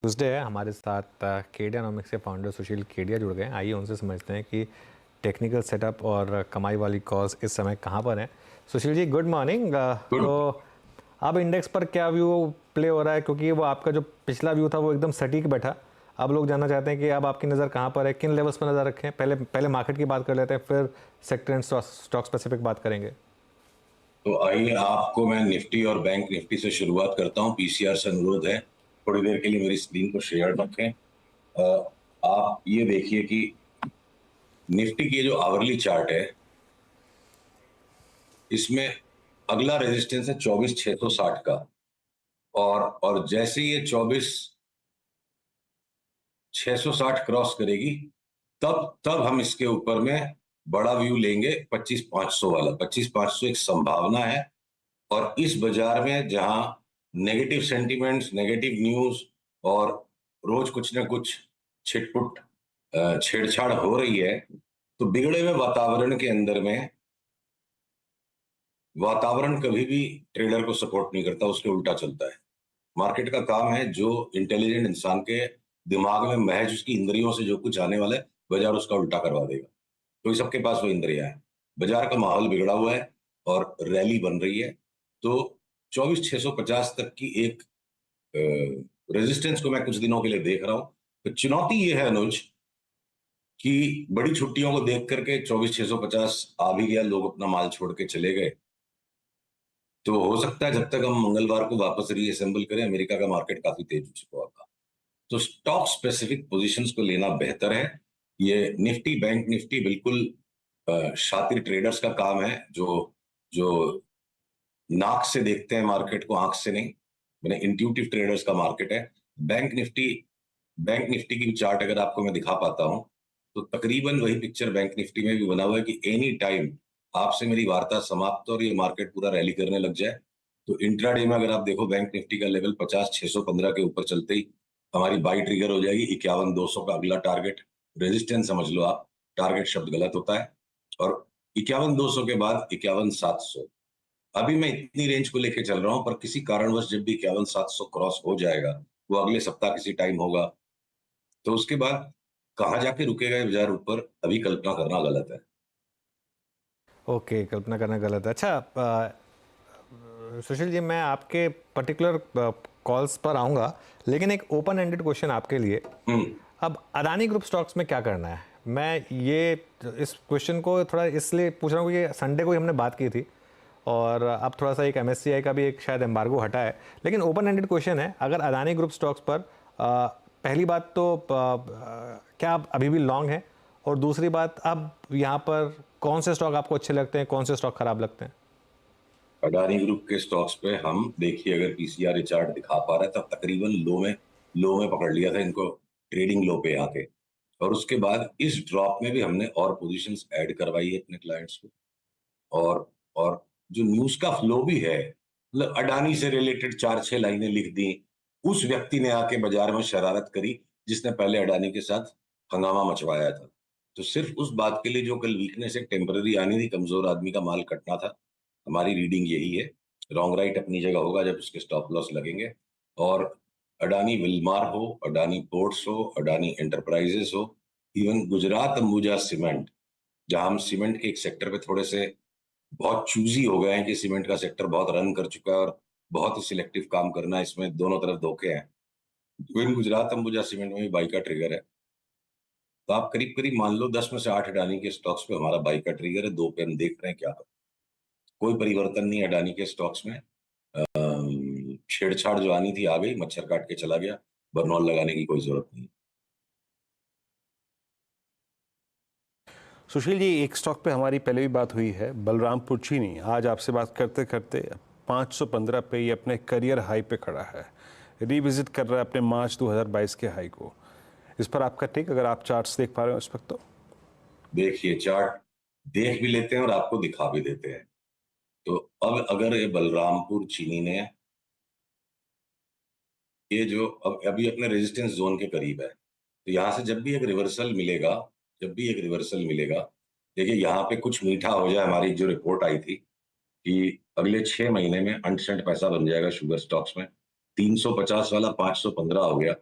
Tuesday है। हमारे साथ केडियानॉमिक्स के फाउंडर सुशील केडिया जुड़ गए हैं। आइए उनसे समझते हैं कि टेक्निकल सेटअप और कमाई वाली कॉज इस समय कहाँ पर हैं। Sushil ji, good morning. तो गुड। अब इंडेक्स पर क्या व्यू प्ले हो रहा है, क्योंकि वो आपका जो पिछला व्यू था वो एकदम सटीक बैठा। अब लोग जानना चाहते हैं कि अब आपकी नज़र कहाँ पर है, किन लेवल्स पर नज़र रखें। पहले पहले मार्केट की बात कर लेते हैं, फिर सेक्टर एंड स्टॉक स्पेसिफिक बात करेंगे। तो आइए आपको मैं निफ्टी और बैंक निफ्टी से शुरुआत करता हूं। पीसीआर से अनुरोध है थोड़ी देर के लिए मेरी स्क्रीन को शेयर रखें। आप ये देखिए कि निफ्टी की जो आवरली चार्ट है इसमें अगला रेजिस्टेंस है 24,660 का। और जैसे ये 24,660 क्रॉस करेगी तब तब हम इसके ऊपर में बड़ा व्यू लेंगे 25,500 वाला। 25,500 एक संभावना है। और इस बाजार में जहां नेगेटिव सेंटिमेंट्स, नेगेटिव न्यूज और रोज कुछ ना कुछ छिटपुट छेड़छाड़ हो रही है, तो बिगड़े हुए वातावरण के अंदर में वातावरण कभी भी ट्रेडर को सपोर्ट नहीं करता, उसके उल्टा चलता है। मार्केट का काम है जो इंटेलिजेंट इंसान के दिमाग में महज उसकी इंद्रियों से जो कुछ आने वाला है बाजार उसका उल्टा करवा देगा। तो सबके पास वो इंद्रियां हैं। बाजार का माहौल बिगड़ा हुआ है और रैली बन रही है। तो 24,650 तक की एक रेजिस्टेंस को मैं कुछ दिनों के लिए देख रहा हूं। तो चुनौती ये है अनुज कि बड़ी छुट्टियों को देख करके 24,650 आ भी गया, लोग अपना माल छोड़ के चले गए। तो हो सकता है जब तक हम मंगलवार को वापस रीअसेंबल करें, अमेरिका का मार्केट काफी तेज हो चुका होगा। तो स्टॉक स्पेसिफिक पोजीशंस को लेना बेहतर है। ये निफ्टी बैंक निफ्टी बिल्कुल शातिर ट्रेडर्स का काम है, जो जो नाक से देखते हैं मार्केट को, आंख से नहीं। मैंने इंट्यूटिव ट्रेडर्स का मार्केट है। बैंक निफ्टी बैंक निफ्टी की चार्ट अगर आपको मैं दिखा पाता हूं तो तकरीबन वही पिक्चर बैंक निफ्टी में भी बना हुआ है कि एनी टाइम आपसे मेरी वार्ता समाप्त और ये मार्केट पूरा रैली करने लग जाए तो इंट्राडे में अगर आप देखो बैंक निफ्टी का लेवल 50,615 के ऊपर चलते ही हमारी बाई ट्रिगर हो जाएगी। 51,200 का अगला टारगेट, रेजिस्टेंस समझ लो आप, टारगेट शब्द गलत होता है। और 51,200 के बाद 51,700। अभी मैं इतनी रेंज को लेके चल रहा हूं, पर किसी कारणवश जब भी 51,700 क्रॉस हो जाएगा, वो अगले सप्ताह किसी टाइम होगा, तो उसके बाद कहाँ जाके रुकेगा ये बाजार ऊपर, अभी कल्पना करना गलत है। ओके, कल्पना करना गलत है। अच्छा, सुशील जी, मैं आपके पर्टिकुलर कॉल्स पर आऊँगा, लेकिन एक ओपन एंडेड क्वेश्चन आपके लिए। हम्म। अब अदानी ग्रुप स्टॉक्स में क्या करना है? मैं ये इस क्वेश्चन को थोड़ा इसलिए पूछ रहा हूँ कि संडे को ही हमने बात की थी और अब थोड़ा सा एक एमएससीआई का भी एक शायद एम्बार्गो हटा है, लेकिन ओपन एंडेड क्वेश्चन है। अगर अदानी ग्रुप स्टॉक्स पर पहली बात तो क्या आप अभी भी लॉन्ग हैं, और दूसरी बात, अब यहाँ पर कौन से स्टॉक आपको अच्छे लगते हैं, कौन से स्टॉक खराब लगते हैं? अडानी ग्रुप के स्टॉक्स पे हम देखिए, अगर पीसीआर चार्ट दिखा पा रहा है तब तकरीबन लो में पकड़ लिया था इनको, ट्रेडिंग लो पे आके। और उसके बाद इस ड्रॉप में भी हमने और पोजीशंस ऐड करवाई है अपने क्लाइंट्स को। और जो न्यूज का फ्लो भी है, मतलब अडानी से रिलेटेड चार छह लाइनें लिख दी उस व्यक्ति ने आके बाजार में शरारत करी जिसने पहले अडानी के साथ हंगामा मचवाया था। तो सिर्फ उस बात के लिए जो कल वीकनेस एक टेम्पररी आनी थी, कमजोर आदमी का माल कटना था। हमारी रीडिंग यही है। रॉन्ग राइट अपनी जगह होगा जब उसके स्टॉप लॉस लगेंगे। और अडानी विलमार हो, अडानी पोर्ट्स हो, अडानी एंटरप्राइजेस हो, इवन गुजरात अंबुजा सीमेंट, जहां हम सीमेंट के एक सेक्टर पे थोड़े से बहुत चूजी हो गए हैं कि सीमेंट का सेक्टर बहुत रन कर चुका है और बहुत ही सिलेक्टिव काम करना है, इसमें दोनों तरफ धोखे हैं। इवन गुजरात अंबुजा सीमेंट में भी बाई का ट्रिगर है। तो आप करीब करीब मान लो 10 में से 8 अडानी के स्टॉक्स पे हमारा बाई का ट्रिगर है, दो पे हम देख रहे हैं क्या हो। कोई परिवर्तन नहीं अडानी के स्टॉक्स में। छेड़छाड़ जो आनी थी आ गई, मच्छर काट के चला गया, बरनौल लगाने की कोई जरूरत नहीं। सुशील जी, एक स्टॉक पे हमारी पहले भी बात हुई है, बलरामपुर चीनी। आज आपसे बात करते करते 515 पे ये अपने करियर हाई पे खड़ा है, रिविजिट कर रहा है अपने मार्च 2022 के हाई को। इस पर आपका टेक, अगर आप चार्ट्स देख पा रहे हो इस वक्त तो? देखिए, चार्ट देख भी लेते हैं और आपको दिखा भी देते हैं। तो अब अगर ये बलरामपुर चीनी ने, ये जो अब अभी अपने रेजिस्टेंस जोन के करीब है, तो यहाँ से जब भी एक रिवर्सल मिलेगा, जब भी एक रिवर्सल मिलेगा, देखिए यहाँ पे कुछ मीठा हो जाए। हमारी जो रिपोर्ट आई थी कि अगले 6 महीने में 8 सेंट पैसा बन जाएगा शुगर स्टॉक्स में, 350 वाला 515 हो गया,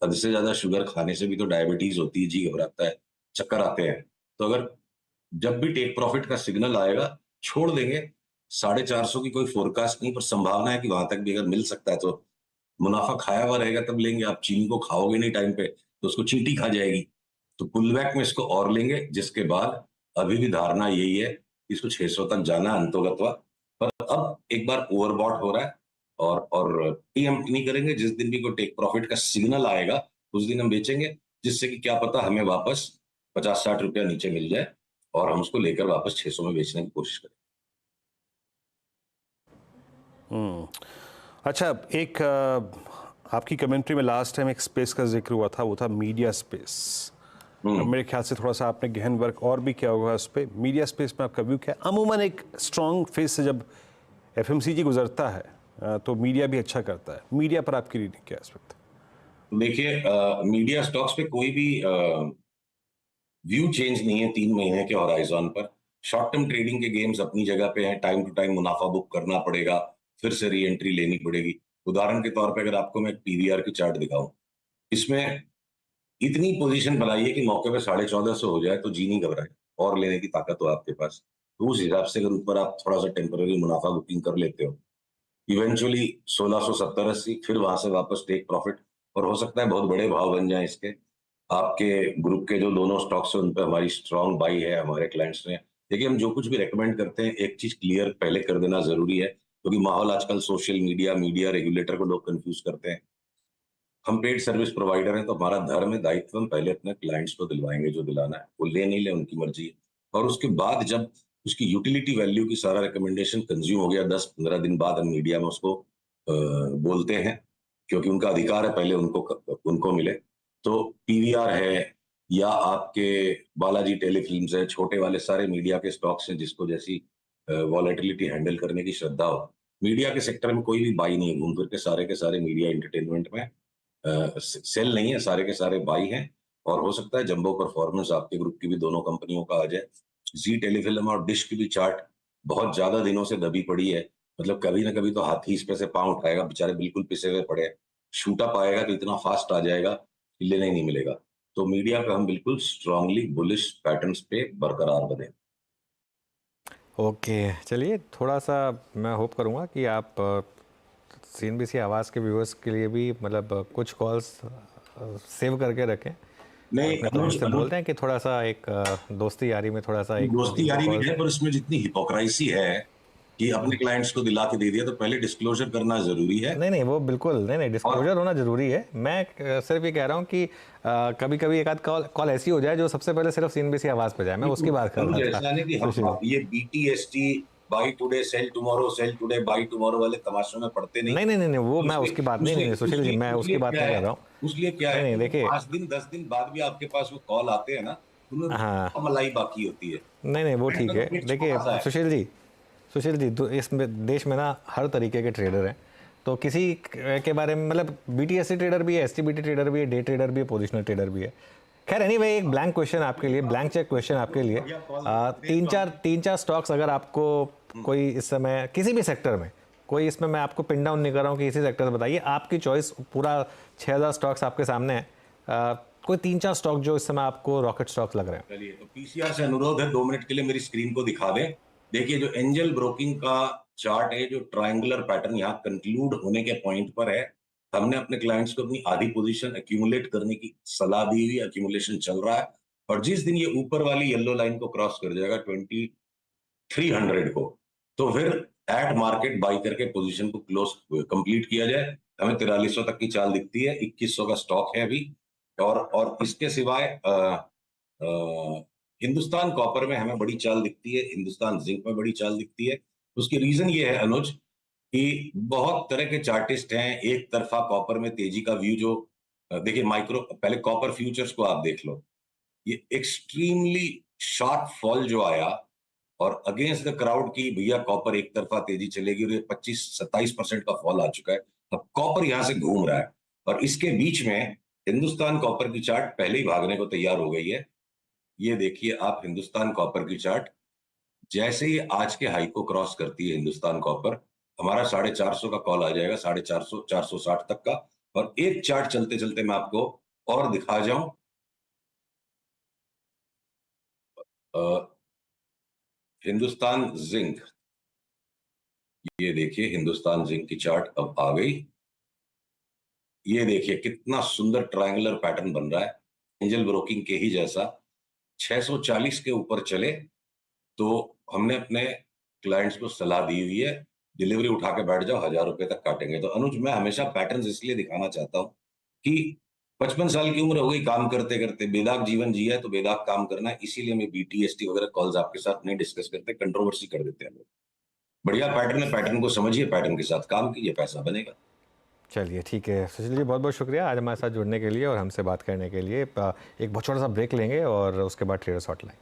हद से ज्यादा शुगर खाने से भी तो डायबिटीज होती है, जी घबराता है, चक्कर आते हैं। तो अगर जब भी टेक प्रॉफिट का सिग्नल आएगा छोड़ देंगे। 450 की कोई फोरकास्ट नहीं, पर संभावना है कि वहां तक भी अगर मिल सकता है तो मुनाफा खाया हुआ रहेगा तब लेंगे। आप चीनी को खाओगे नहीं टाइम पे तो उसको चींटी खा जाएगी। तो पुल बैक में इसको और लेंगे, जिसके बाद अभी भी धारणा यही है कि इसको 600 तक जाना है अंतोगत्वा। पर अब एक बार ओवरबॉट हो रहा है और प्रीएम्प्ट नहीं करेंगे। जिस दिन भी कोई टेक प्रॉफिट का सिग्नल आएगा उस दिन हम बेचेंगे, जिससे कि क्या पता हमें वापस 50-60 रुपया नीचे मिल जाए और हम उसको लेकर वापस 600 में बेचने की कोशिश करें। अच्छा, एक आपकी कमेंट्री में लास्ट टाइम एक स्पेस का जिक्र हुआ था, वो था मीडिया स्पेस। अब मेरे ख्याल से थोड़ा सा आपने गहन वर्क और भी किया होगा उस पर। मीडिया स्पेस में आपका व्यू क्या है? अमूमन एक स्ट्रॉन्ग फेस से जब एफएमसीजी गुजरता है तो मीडिया भी अच्छा करता है। मीडिया पर आपकी रीडिंग क्या है इस वक्त? देखिए, मीडिया स्टॉक्स पे कोई भी व्यू चेंज नहीं है 3 महीने के हॉराइजन पर। शॉर्ट टर्म ट्रेडिंग के गेम्स अपनी जगह पे हैं, टाइम टू टाइम मुनाफा बुक करना पड़ेगा, फिर से री एंट्री लेनी पड़ेगी। उदाहरण के तौर पे अगर आपको मैं पीवीआर की चार्ट दिखाऊं, इसमें इतनी पोजीशन बनाई है कि मौके पे 1450 हो जाए तो जी नहीं घबराए, और लेने की ताकत हो आपके पास। तो उस हिसाब से अगर ऊपर आप थोड़ा सा टेम्पररी मुनाफा बुकिंग कर लेते हो, इवेंचुअली 1670-80, फिर वहां से वापस टेक प्रॉफिट, और हो सकता है बहुत बड़े भाव बन जाए इसके। आपके ग्रुप के जो दोनों स्टॉक्स हैं उन पे हमारी स्ट्रांग बाई है हमारे क्लाइंट्स ने। देखिए, हम जो कुछ भी रेकमेंड करते हैं एक चीज क्लियर पहले कर देना जरूरी है, क्योंकि माहौल आजकल सोशल मीडिया मीडिया रेगुलेटर को लोग कंफ्यूज करते हैं। हम पेड सर्विस प्रोवाइडर हैं तो हमारा धर्म है, दायित्व हम पहले अपने क्लाइंट्स को दिलवाएंगे जो दिलाना है, वो ले नहीं ले उनकी मर्जी है। और उसके बाद जब उसकी यूटिलिटी वैल्यू की सारा रिकमेंडेशन कंज्यूम हो गया, 10-15 दिन बाद हम मीडिया में उसको बोलते हैं, क्योंकि उनका अधिकार है पहले उनको मिले। तो पीवीआर है या आपके बालाजी टेलीफिल्म्स है, छोटे वाले सारे मीडिया के स्टॉक्स हैं जिसको जैसी वॉलेटिलिटी हैंडल करने की श्रद्धा हो। मीडिया के सेक्टर में कोई भी बाई नहीं है, घूम फिर के सारे मीडिया एंटरटेनमेंट में सेल नहीं है, सारे के सारे बाई हैं। और हो सकता है जंबो परफॉर्मेंस आपके ग्रुप की भी दोनों कंपनियों का आ जाए। जी टेलीफिल्म और डिश की भी चार्ट बहुत ज्यादा दिनों से दबी पड़ी है, मतलब कभी ना कभी तो हाथी इस पे से पांव उठाएगा, बेचारे बिल्कुल पिसे हुए पड़े हैं। शूट अप आएगा तो इतना फास्ट आ जाएगा कि लेने ही नहीं मिलेगा। तो मीडिया पे हम बिल्कुल स्ट्रांगली बुलिश पैटर्न्स पे बरकरार बने। ओके, चलिए थोड़ा सा मैं होप करूँगा कि आप सीएनबीसी आवाज़ के व्यूअर्स के लिए भी मतलब कुछ कॉल्स सेव करके रखें। नहीं, अपने क्लाइंट से बोलते हैं कि थोड़ा सा एक दोस्ती यारी में थोड़ा सा एक दोस्ती यारी भी calls है, पर इसमें जितनी हिपोक्रेसी है कि अपने क्लाइंट्स को दिला के दे दिया, तो पहले डिस्क्लोजर करना जरूरी है। नहीं वो बिल्कुल नहीं डिस्क्लोजर होना जरूरी है। मैं सिर्फ ये कह रहा हूँ कि कभी कभी एक आध कॉल ऐसी हो जाए जो सबसे पहले सिर्फ सीएनबीसी आवाज़ पे जाए, मैं उसकी बात कर रहा ऐसा नहीं कि था। हम ये BTST by today cell tomorrow वाले तमाशों में पड़ते नहीं। नहीं वो मैं उसकी बात नहीं सुशील जी, मैं उसकी बात नहीं कर रहा हूँ। उसलिए क्या है, देखिए 5 दिन 10 दिन बाद भी आपके पास वो कॉल आते हैं ना, उनमें हाँ मलाई बाकी होती है। नहीं वो ठीक है। देखिए सुशील जी इस देश में ना हर तरीके के ट्रेडर हैं, तो किसी के बारे में मतलब बीटीएससी ट्रेडर भी है, एसटीबीटी ट्रेडर भी है, डे ट्रेडर भी है, पोजिशनल ट्रेडर भी है। खैर एनीवे, एक ब्लैंक क्वेश्चन आपके लिए, ब्लैंक चेक क्वेश्चन आपके लिए। तीन चार स्टॉक्स अगर आपको कोई इस समय किसी भी सेक्टर में कोई, इसमें मैं आपको पिन डाउन नहीं कर रहा हूँ कि इसी सेक्टर से बताइए, आपकी चॉइस, पूरा 6000 स्टॉक्स आपके सामने है, कोई 3-4 स्टॉक जो इस समय आपको रॉकेट स्टॉक्स लग रहे हैं। चलिए, तो पीसीआर से अनुरोध है 2 मिनट के लिए मेरी स्क्रीन को दिखा दें। देखिए, जो एंजल ब्रोकिंग का चार्ट है, जो ट्रायंगुलर पैटर्न यहाँ कंक्लूड होने के पॉइंट पर है, हमने अपने क्लाइंट्स को अपनी आधी पोजीशन एक्यूमुलेट करने की सलाह दी हुई, एक्यूमुलेशन चल रहा है। और जिस दिन ये ऊपर वाली येलो लाइन को क्रॉस कर जाएगा 2300 को, तो फिर एट मार्केट बाई करके पोजीशन को क्लोज कंप्लीट किया जाए। हमें 4300 तक की चाल दिखती है, 2100 का स्टॉक है अभी। और इसके सिवाय हिंदुस्तान कॉपर में हमें बड़ी चाल दिखती है, हिंदुस्तान जिंक में बड़ी चाल दिखती है। उसकी रीजन ये है अनुज कि बहुत तरह के चार्टिस्ट हैं। एक तरफा कॉपर में तेजी का व्यू जो देखिए, माइक्रो पहले कॉपर फ्यूचर्स को आप देख लो, ये एक्सट्रीमली शार्प फॉल जो आया और अगेंस्ट द क्राउड की भैया कॉपर एक तरफा तेजी चलेगी, और ये 25-27% का फॉल आ चुका है। अब कॉपर यहां से घूम रहा है, और इसके बीच में हिंदुस्तान कॉपर की चार्ट पहले ही भागने को तैयार हो गई है। ये देखिए आप हिंदुस्तान कॉपर की चार्ट, जैसे ही आज के हाई को क्रॉस करती है हिंदुस्तान कॉपर, हमारा 450 का कॉल आ जाएगा, 450 460 तक का। और एक चार्ट चलते चलते मैं आपको और दिखा जाऊं, हिंदुस्तान जिंक, ये देखिए हिंदुस्तान जिंक की चार्ट अब आ गई। ये देखिए कितना सुंदर ट्रायंगुलर पैटर्न बन रहा है, एंजल ब्रोकिंग के ही जैसा। 640 के ऊपर चले तो हमने अपने क्लाइंट्स को सलाह दी हुई है, डिलीवरी उठा के बैठ जाओ, 1000 रुपए तक काटेंगे। तो अनुज, मैं हमेशा पैटर्न्स इसलिए दिखाना चाहता हूँ कि 55 साल की उम्र हो गई काम करते करते, बेदाग जीवन जिया है तो बेदाग काम करना है। इसीलिए मैं बीटीएसटी वगैरह कॉल्स आपके साथ नहीं डिस्कस करते, कंट्रोवर्सी कर देते हैं लोग। बढ़िया पैटर्न है, पैटर्न को समझिए, पैटर्न के साथ काम कीजिए, पैसा बनेगा। चलिए ठीक है सुशील जी, बहुत बहुत शुक्रिया आज हमारे साथ जुड़ने के लिए और हमसे बात करने के लिए। एक बहुत छोटा सा ब्रेक लेंगे और उसके बाद ट्रेडर्स हॉटलाइन।